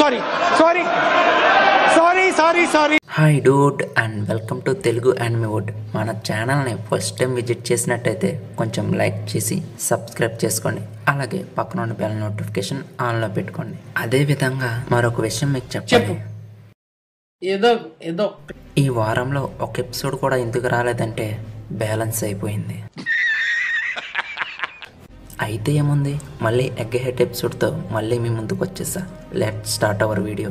Sorry sorry sorry sorry sorry. Hi dude and welcome to Telugu anime wood. మన ఛానల్ని first time visit చేసినట్టయితే కొంచెం like చేసి subscribe చేసుకోండి. అలాగే పక్కన ఉన్న బెల్ నోటిఫికేషన్ ఆన్లో పెట్టుకోండి. అదే విధంగా మరొక విషయం మీకు చెప్పాలి. ఏదో ఈ వారంలో ఒక ఎపిసోడ్ కూడా ఎందుకు రాలేదంటే బ్యాలెన్స్ అయిపోయింది. అయితే ఏముంది, మళ్ళీ ఎగ్ హెడ్ ఎపిసోడ్తో మళ్ళీ మీ ముందుకు వచ్చేసా. Let start our video.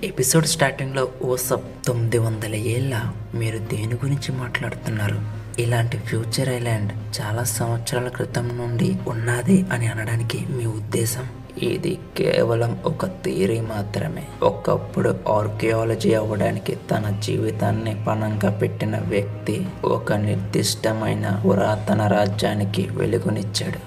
Episode స్టార్టింగ్లో ఓసప్ 900 ఏళ్ళ మీరు దేని గురించి మాట్లాడుతున్నారు? ఇలాంటి ఫ్యూచర్ ఐలాండ్ చాలా సంవత్సరాల క్రితం నుండి ఉన్నది అని అనడానికి మీ ఉద్దేశం? ఇది కేవలం ఒక థియరీ మాత్రమే. ఒకప్పుడు ఆర్కియాలజీ అవ్వడానికి తన జీవితాన్ని పణంగా పెట్టిన వ్యక్తి ఒక నిర్దిష్టమైన పురాతన రాజ్యానికి వెలుగునిచ్చాడు.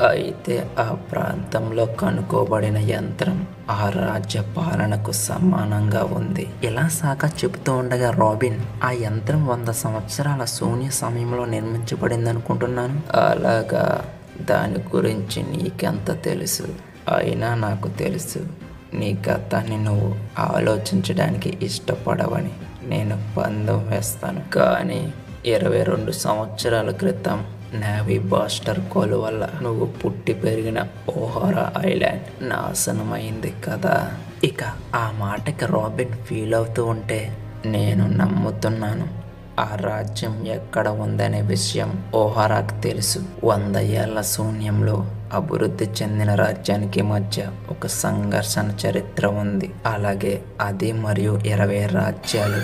అయితే ఆ ప్రాంతంలో కనుకోబడిన యంత్రం ఆ రాజ్య పాలనకు సమానంగా ఉంది. ఇలా సాకా చెబుతూ ఉండగా రాబిన్, ఆ యంత్రం 100 సంవత్సరాల శూన్య సమయంలో నిర్మించబడింది అనుకుంటున్నాను. అలాగా, దాని గురించి నీకెంత తెలుసు? అయినా నాకు తెలుసు, నీ గతాన్ని నువ్వు ఆలోచించడానికి ఇష్టపడవని. నేను పందెం వేస్తాను. కానీ 22 సంవత్సరాల క్రితం నేవీ బాస్టర్ కోల్ వల్ల నువ్వు పుట్టి పెరిగిన ఓహారా ఐలాండ్ నాశనమైంది కదా. ఇక ఆ మాటకి రాబిన్ ఫీల్ అవుతూ ఉంటే, నేను నమ్ముతున్నాను ఆ రాజ్యం ఎక్కడ ఉందనే విషయం ఓహారాకు తెలుసు. 100 ఏళ్ల శూన్యంలో అభివృద్ధి చెందిన రాజ్యానికి మధ్య ఒక సంఘర్షణ చరిత్ర ఉంది. అలాగే అది మరియు 20 రాజ్యాలు.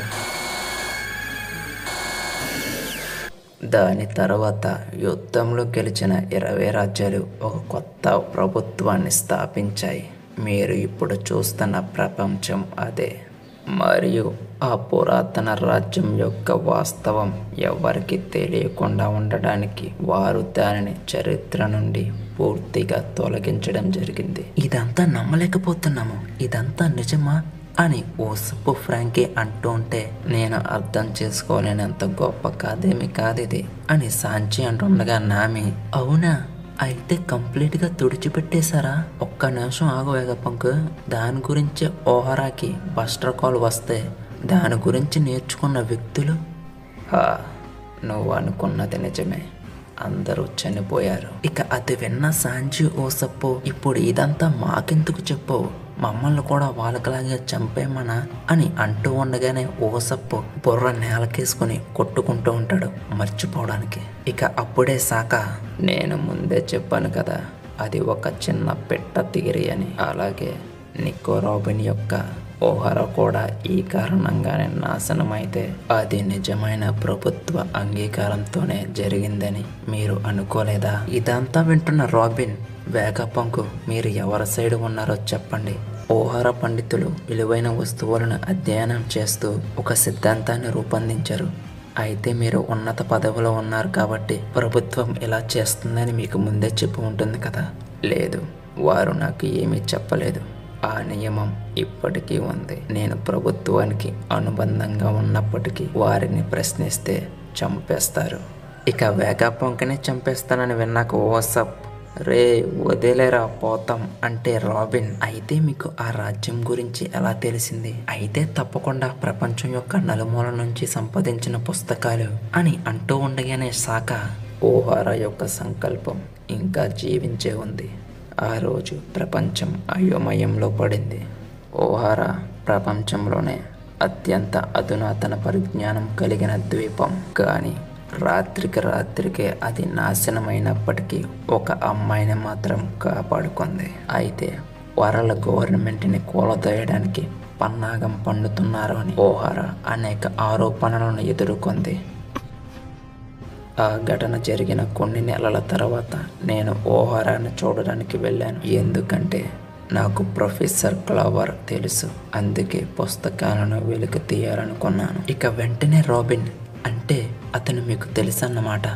దాని తర్వాత యుద్ధంలో గెలిచిన 20 రాజ్యాలు ఒక కొత్త ప్రభుత్వాన్ని స్థాపించాయి. మీరు ఇప్పుడు చూస్తున్న ప్రపంచం అదే. మరియు ఆ పురాతన రాజ్యం యొక్క వాస్తవం ఎవరికి తెలియకుండా ఉండడానికి వారు దానిని చరిత్ర నుండి పూర్తిగా తొలగించడం జరిగింది. ఇదంతా నమ్మలేకపోతున్నాము. ఇదంతా నిజమా అని ఓసప్ ఫ్రాంకీ అంటూ ఉంటే, నేను అర్థం చేసుకోలేనంత గొప్ప కాదేమి కాదిది అని సాంచి అంటుండగా నామి, అవునా, అయితే కంప్లీట్గా తుడిచిపెట్టేశారా? ఒక్క నిమిషం ఆగు వేగపంకు. దాని గురించి ఓహరాకి బస్టర్ కాల్ వస్తే దాని గురించి నేర్చుకున్న వ్యక్తులు, నువ్వు అనుకున్నది నిజమే, అందరూ చనిపోయారు. ఇక అది విన్న సాంజీ ఓసప్, ఇప్పుడు ఇదంతా మాకెందుకు చెప్పు, మమ్మల్ని కూడా వాళ్ళకలాగే చంపేమనా అని అంటూ ఉండగానే ఓసప్ బుర్ర నేలకేసుకుని కొట్టుకుంటూ ఉంటాడు మర్చిపోవడానికి. ఇక అప్పుడే సాకా, నేను ముందే చెప్పాను కదా, అది ఒక చిన్న పెట్ట థియరీ అని. అలాగే నికో రాబిన్ యొక్క ఓహరా కూడా ఈ కారణంగానే నాశనమైతే అది నిజమైన ప్రభుత్వ అంగీకారంతోనే జరిగిందని మీరు అనుకోలేదా? ఇదంతా వింటున్న రాబిన్, వేగపంకు మీరు ఎవరి సైడ్ ఉన్నారో చెప్పండి. ఓహరా పండితులు విలువైన వస్తువులను అధ్యయనం చేస్తూ ఒక సిద్ధాంతాన్ని రూపొందించారు. అయితే మీరు ఉన్నత పదవిలో ఉన్నారు కాబట్టి ప్రభుత్వం ఇలా చేస్తుందని మీకు ముందే చెప్పి ఉంటుంది కదా. లేదు, వారు నాకు ఏమీ చెప్పలేదు. ఆ నియమం ఇప్పటికీ ఉంది. నేను ప్రభుత్వానికి అనుబంధంగా ఉన్నప్పటికీ వారిని ప్రశ్నిస్తే చంపేస్తారు. ఇక వేగపంకనే చంపేస్తానని విన్నాక ఓసప్, రే వదిలేరా పోతాం అంటే రాబిన్, అయితే మీకు ఆ రాజ్యం గురించి ఎలా తెలిసింది? అయితే తప్పకుండా ప్రపంచం యొక్క నలుమూల నుంచి సంపాదించిన పుస్తకాలు అని అంటూ ఉండగానే సాకా, ఓహారా యొక్క సంకల్పం ఇంకా జీవించే ఉంది. ఆ రోజు ప్రపంచం అయోమయంలో పడింది. ఓహారా ప్రపంచంలోనే అత్యంత అధునాతన పరిజ్ఞానం కలిగిన ద్వీపం. కానీ రాత్రికే అది నాశనమైనప్పటికీ ఒక అమ్మాయిని మాత్రం కాపాడుకుంది. అయితే వరల్డ్ గవర్నమెంట్ని కూలదోయడానికి పన్నాగం పండుతున్నారు అని ఓహారా అనేక ఆరోపణలను ఎదుర్కొంది. ఆ ఘటన జరిగిన కొన్ని నెలల తర్వాత నేను ఓహారాను చూడడానికి వెళ్ళాను. ఎందుకంటే నాకు ప్రొఫెసర్ క్లవర్ తెలుసు. అందుకే పుస్తకాలను వెలికి తీయాలనుకున్నాను. ఇక వెంటనే రాబిన్, అంటే అతను మీకు తెలుసన్నమాట?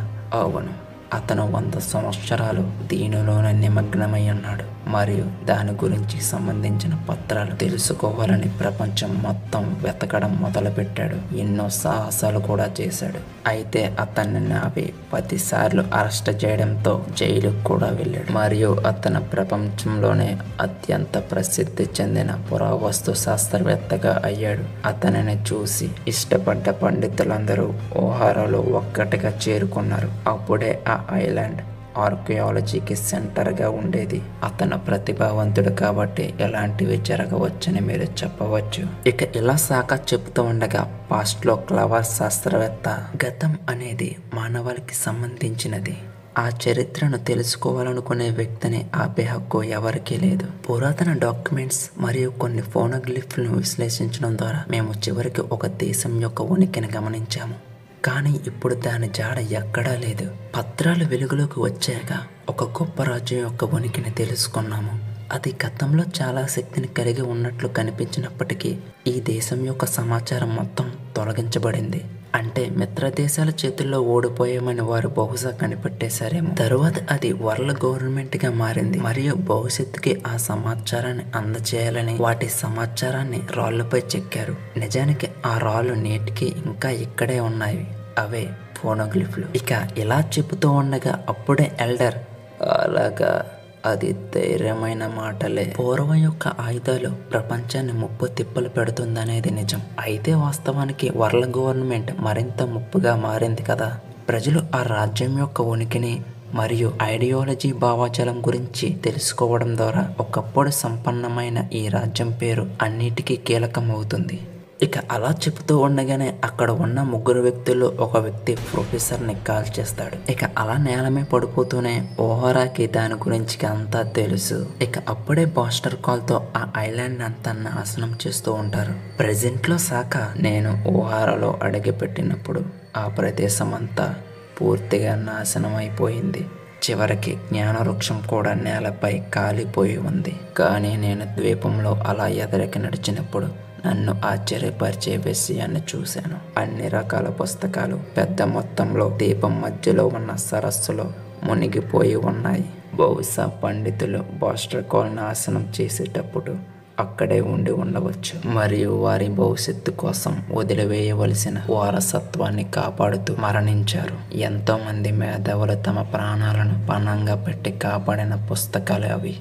అవును, అతను 100 సంవత్సరాలు దీనిలోనే నిమగ్నమై ఉన్నాడు. మరియు దాని గురించి సంబంధించిన పత్రాలు తెలుసుకోవాలని ప్రపంచం మొత్తం వెతకడం మొదలుపెట్టాడు. ఎన్నో సాహసాలు కూడా చేశాడు. అయితే అతన్ని నావి 10 సార్లు అరెస్ట్ చేయడంతో జైలుకు కూడా వెళ్ళాడు. మరియు అతను ప్రపంచంలోనే అత్యంత ప్రసిద్ధి చెందిన పురావస్తు శాస్త్రవేత్తగా అయ్యాడు. అతనిని చూసి ఇష్టపడ్డ పండితులందరూ ఓహారాలో ఒక్కటిగా చేరుకున్నారు. అప్పుడే ఆ ఐలాండ్ ఆర్కియాలజీకి సెంటర్గా ఉండేది. అతను ప్రతిభావంతుడు కాబట్టి ఎలాంటివి జరగవచ్చని మీరు చెప్పవచ్చు. ఇక ఇలా సాకా చెబుతూ ఉండగా పాస్ట్లో క్లవర్ శాస్త్రవేత్త, గతం అనేది మానవాళికి సంబంధించినది. ఆ చరిత్రను తెలుసుకోవాలనుకునే వ్యక్తిని ఆపే హక్కు ఎవరికీ లేదు. పురాతన డాక్యుమెంట్స్ మరియు కొన్ని ఫోనోగ్లిఫ్లను విశ్లేషించడం ద్వారా మేము చివరికి ఒక దేశం యొక్క ఉనికిని గమనించాము. కానీ ఇప్పుడు దాని జాడ ఎక్కడా లేదు. పత్రాలు వెలుగులోకి వచ్చాక ఒక గొప్ప రాజ్యం యొక్క ఉనికిని తెలుసుకున్నాము. అది గతంలో చాలా శక్తిని కలిగి ఉన్నట్లు కనిపించినప్పటికీ ఈ దేశం యొక్క సమాచారం మొత్తం తొలగించబడింది. అంటే మిత్ర దేశాల చేతుల్లో ఓడిపోయామని వారు బహుశా కనిపెట్టేశారేమో. తరువాత అది వరల్డ్ గవర్నమెంట్ గా మారింది మరియు భవిష్యత్తుకి ఆ సమాచారాన్ని అందజేయాలని వాటి సమాచారాన్ని రాళ్లపై చెక్కారు. నిజానికి ఆ రాళ్ళు నేటికి ఇంకా ఇక్కడే ఉన్నాయి. అవే ఫోనోగ్లిఫ్లు. ఇక ఇలా చెబుతూ ఉండగా అప్పుడే ఎల్డర్, అలాగా అది ధైర్యమైన మాటలే. పూర్వం యొక్క ఆయుధాలు ప్రపంచాన్ని ముప్పు తిప్పలు పెడుతుందనేది నిజం. అయితే వాస్తవానికి వరల్డ్ గవర్నమెంట్ మరింత ముప్పుగా మారింది కదా. ప్రజలు ఆ రాజ్యం యొక్క ఉనికిని మరియు ఐడియాలజీ భావజాలం గురించి తెలుసుకోవడం ద్వారా ఒకప్పుడు సంపన్నమైన ఈ రాజ్యం పేరు అన్నిటికీ కీలకమవుతుంది. ఇక అలా చెబుతూ ఉండగానే అక్కడ ఉన్న 3 వ్యక్తుల్లో ఒక వ్యక్తి ప్రొఫెసర్ని కాల్ చేస్తాడు. ఇక అలా నేలమే పడిపోతూనే ఓహారాకి దాని గురించి అంతా తెలుసు. ఇక అప్పుడే బాస్టర్ కాల్తో ఆ ఐలాండ్ అంతా నాశనం చేస్తూ ఉంటారు. ప్రెజెంట్లో సాకా నేను ఓహారాలో అడుగుపెట్టినప్పుడు ఆ ప్రదేశం అంతా పూర్తిగా నాశనం అయిపోయింది. చివరికి జ్ఞానవృక్షం కూడా నేలపై కాలిపోయి ఉంది. కానీ నేను ద్వీపంలో అలా ఎదరికి నడిచినప్పుడు నన్ను ఆశ్చర్యపరిచే విషయాన్ని చూశాను. అన్ని రకాల పుస్తకాలు పెద్ద మొత్తంలో దీపం మధ్యలో ఉన్న సరస్సులో మునిగిపోయి ఉన్నాయి. బహుశా పండితులు బాస్టర్ కాల్ నాశనం చేసేటప్పుడు అక్కడే ఉండి ఉండవచ్చు మరియు వారి భవిష్యత్తు కోసం వదిలివేయవలసిన వారసత్వాన్ని కాపాడుతూ మరణించారు. ఎంతో మంది మేధావులు తమ ప్రాణాలను పణంగా పెట్టి కాపాడిన పుస్తకాలు అవి.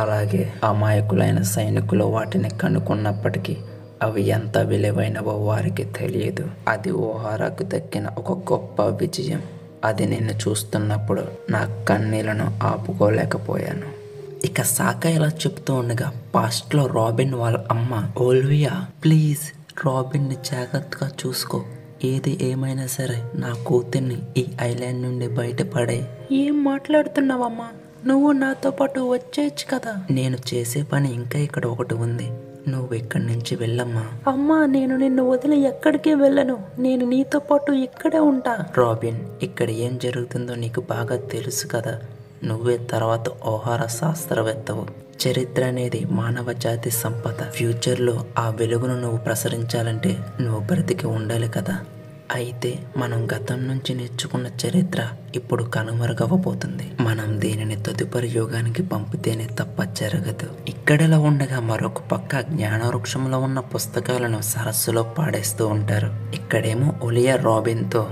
అలాగే అమాయకులైన సైనికులు వాటిని కనుక్కున్నప్పటికీ అవి ఎంత విలువైనవో వారికి తెలియదు. అది ఓహారాకు దక్కిన ఒక గొప్ప విజయం. అది నిన్ను చూస్తున్నప్పుడు నా కన్నీళ్లను ఆపుకోలేకపోయాను. ఇక సాకా ఇలా చెప్తూ ఉండగా పాస్ట్లో రాబిన్ వాళ్ళ అమ్మ, ఓల్వియా ప్లీజ్ రాబిన్ని జాగ్రత్తగా చూసుకో. ఏది ఏమైనా సరే నా కూతుర్ని ఈ ఐలాండ్ నుండి బయటపడే. ఏం మాట్లాడుతున్నావమ్మా? నువ్వు నాతో పాటు వచ్చేయచ్చు కదా. నేను చేసే పని ఇంకా ఇక్కడ ఒకటి ఉంది. నువ్వు ఇక్కడి నుంచి వెళ్ళమ్మా. అమ్మా, నేను నిన్ను వదిలి ఎక్కడికి వెళ్ళను. నేను నీతో పాటు ఇక్కడే ఉంటా. రాబిన్, ఇక్కడ ఏం జరుగుతుందో నీకు బాగా తెలుసు కదా. నువ్వే తర్వాత ఓహార శాస్త్రవేత్తవు. చరిత్ర అనేది మానవ జాతి సంపద. ఫ్యూచర్లో ఆ వెలుగును నువ్వు ప్రసరించాలంటే నువ్వు బ్రతికి ఉండాలి కదా. అయితే మనం గతం నుంచి నేర్చుకున్న చరిత్ర ఇప్పుడు కనుమరుగవబోతుంది. మనం దీనిని తదుపరి యుగానికి పంపితేనే తప్ప జరగదు. ఇక్కడలా ఉండగా మరొక పక్క జ్ఞానవృక్షంలో ఉన్న పుస్తకాలను సరస్సులో పాడేస్తూ ఉంటారు. ఇక్కడేమో ఒలియా రాబిన్తో,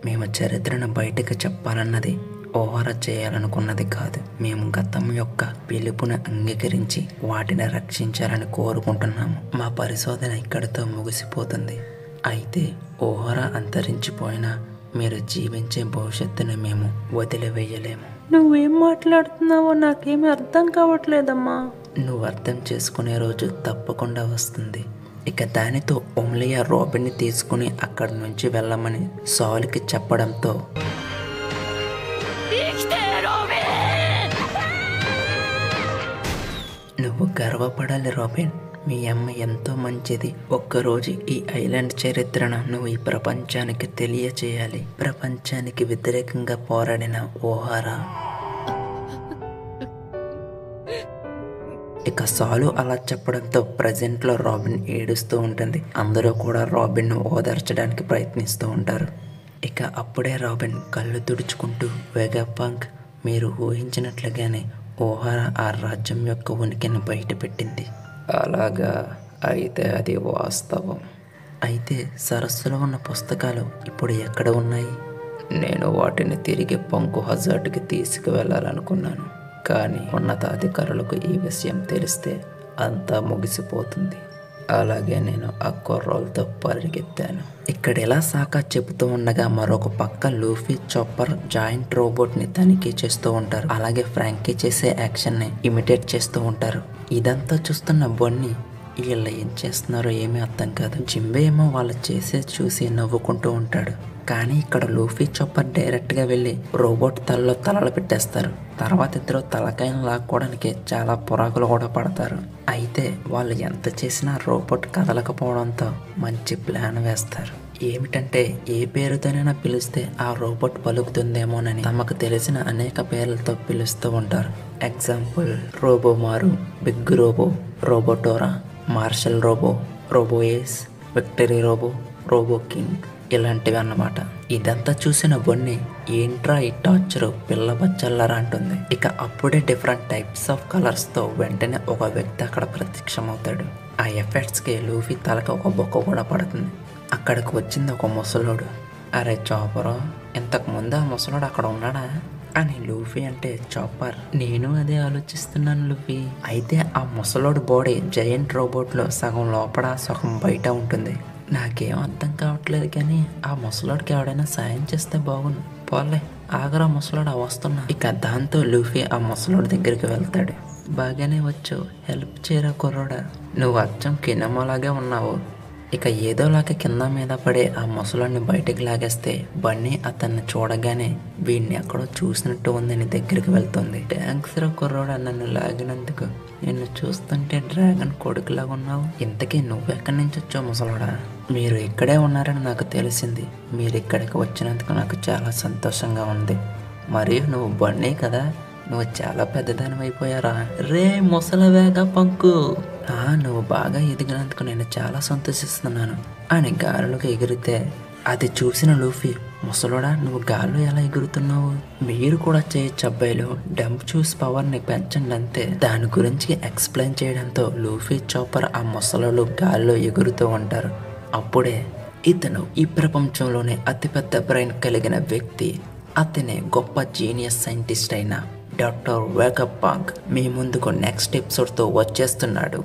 మేము చరిత్రను బయటకు చెప్పాలన్నది ఓహారా చేయాలనుకున్నది కాదు. మేము గతం యొక్క పిలుపును అంగీకరించి వాటిని రక్షించాలని కోరుకుంటున్నాము. మా పరిశోధన ఇక్కడితో ముగిసిపోతుంది. అయితే ఓహారా అంతరించిపోయినా మీరు జీవించే భవిష్యత్తుని మేము వదిలివేయలేము. నువ్వేం మాట్లాడుతున్నావో నాకేమీ అర్థం కావట్లేదమ్మా. నువ్వు అర్థం చేసుకునే రోజు తప్పకుండా వస్తుంది. ఇక దానితో ఓమ్లియా రాబిన్ని తీసుకుని అక్కడి నుంచి వెళ్ళమని సాల్కి చెప్పడంతో, నువ్వు గర్వపడాలి రాబిన్. మీ అమ్మ ఎంతో మంచిది. ఒక్కరోజు ఈ ఐలాండ్ చరిత్రను నువ్వు ఈ ప్రపంచానికి తెలియచేయాలి. ప్రపంచానికి వ్యతిరేకంగా పోరాడిన ఓహారా. ఇక సాలు అలా చెప్పడంతో ప్రజెంట్లో రాబిన్ ఏడుస్తూ ఉంటుంది. అందరూ కూడా రాబిన్ను ఓదార్చడానికి ప్రయత్నిస్తూ ఉంటారు. ఇక అప్పుడే రాబిన్ కళ్ళు తుడుచుకుంటూ, వెగాపంక్, మీరు ఊహించినట్లుగానే ఊహ ఆ రాజ్యం యొక్క ఉనికిని బయటపెట్టింది. అలాగా, అయితే అది వాస్తవం. అయితే సరస్సులో ఉన్న పుస్తకాలు ఇప్పుడు ఎక్కడ ఉన్నాయి? నేను వాటిని తిరిగి పంకు హజార్డ్కి తీసుకువెళ్ళాలనుకున్నాను, కానీ ఉన్నతాధికారులకు ఈ విషయం తెలిస్తే అంతా ముగిసిపోతుంది. అలాగే నేను ఆ కుర్రోళ్ళతో పరిగెత్తాను. ఇక్కడ ఇలా సాకా చెబుతూ ఉండగా మరొక పక్క లూఫీ, చాపర్ జాయింట్ రోబోట్ని తనిఖీ చేస్తూ ఉంటారు. అలాగే ఫ్రాంకీ చేసే యాక్షన్ని ఇమిటేట్ చేస్తూ ఉంటారు. ఇదంతా చూస్తున్న బన్నీ వీళ్ళు ఏం చేస్తున్నారో ఏమీ అర్థం కాదు. జింబే ఏమో వాళ్ళు చేసేది చూసి నవ్వుకుంటూ ఉంటాడు. కానీ ఇక్కడ లూఫీ, చాపర్ డైరెక్ట్గా వెళ్ళి రోబోట్ తలలో తలలు పెట్టేస్తారు. తర్వాత ఇద్దరు తలకాయను లాక్కోవడానికి చాలా పురాకులు కూడా పడతారు. అయితే వాళ్ళు ఎంత చేసినా రోబోట్ కదలకపోవడంతో మంచి ప్లాన్ వేస్తారు. ఏమిటంటే ఏ పేరుతోనైనా పిలిస్తే ఆ రోబోట్ పలుకుతుందేమోనని తమకు తెలిసిన అనేక పేర్లతో పిలుస్తూ ఉంటారు. Example Robomaru, big robo, Robotora, marshal robo, robo ace, victory robo, robo king ఇలాంటివి అన్నమాట. ఇదంతా చూసిన బన్నీ ఏంట్రా ఈ టార్చరు పిల్ల బచ్చల్లరా అంటుంది. ఇక అప్పుడే డిఫరెంట్ టైప్స్ ఆఫ్ కలర్స్తో వెంటనే ఒక వ్యక్తి అక్కడ ప్రత్యక్షమవుతాడు. ఆ ఎఫెక్ట్స్కి లూఫీ తలకి ఒక బొక్క కూడా పడుతుంది. అక్కడికి వచ్చింది ఒక ముసలోడు. అరే చాపరు, ఇంతకు ముందు ఆ ముసలోడు అక్కడ ఉన్నాడా అని లూఫీ అంటే, చాపర్ నేను అదే ఆలోచిస్తున్నాను లూఫీ. అయితే ఆ ముసలోడు బాడీ జయంట్ రోబోట్లో సగం లోపల సగం బయట ఉంటుంది. నాకేం అర్థం కావట్లేదు, కానీ ఆ ముసలోడికి ఎవడైనా సాయం చేస్తే బాగుండు. పోలే ఆగరా ముసలోడు వస్తున్నా. ఇక దాంతో లూఫీ ఆ ముసలోడి దగ్గరికి వెళ్తాడు. బాగానే వచ్చు, హెల్ప్ చేయరా కుర్రోడా, నువ్వు అచ్చం కినమ్మలాగే ఉన్నావు. ఇక ఏదోలాగా కింద మీద పడే ఆ ముసలోడిని బయటికి లాగేస్తే బన్నీ అతన్ని చూడగానే వీడిని ఎక్కడో చూసినట్టు ఉందని దగ్గరికి వెళ్తుంది. థ్యాంక్స్ రా కుర్రోడా నన్ను లాగినందుకు. నిన్ను చూస్తుంటే డ్రాగన్ కొడుకులాగా ఉన్నావు. ఇంతకీ నువ్వెక్కడి నుంచి వచ్చావు ముసలోడా? మీరు ఇక్కడే ఉన్నారని నాకు తెలిసింది. మీరు ఇక్కడికి వచ్చినందుకు నాకు చాలా సంతోషంగా ఉంది. మరియు నువ్వు బన్నీ కదా, నువ్వు చాలా పెద్దదానం అయిపోయారా. రే ముసలవేగా పంకు, నువ్వు బాగా ఎదిగినందుకు నేను చాలా సంతోషిస్తున్నాను అని గాలిలోకి ఎగిరితే అది చూసిన లూఫీ, ముసలోడా నువ్వు గాల్లో ఎలా ఎగురుతున్నావు? మీరు కూడా చేయొచ్చు అబ్బాయిలు, డంప్ చూస్ పవర్ని పెంచండి అంతే. దాని గురించి ఎక్స్ప్లెయిన్ చేయడంతో లూఫీ, చాపర్ ఆ ముసలోళ్ళు గాల్లో ఎగురుతూ ఉంటారు. అప్పుడే ఇతను ఈ ప్రపంచంలోనే అతిపెద్ద బ్రెయిన్ కలిగిన వ్యక్తి, అతనే గొప్ప జీనియస్ సైంటిస్ట్ అయిన డాక్టర్ వెగపాంక్ మీ ముందుకు నెక్స్ట్ ఎపిసోడ్తో వచ్చేస్తున్నాడు.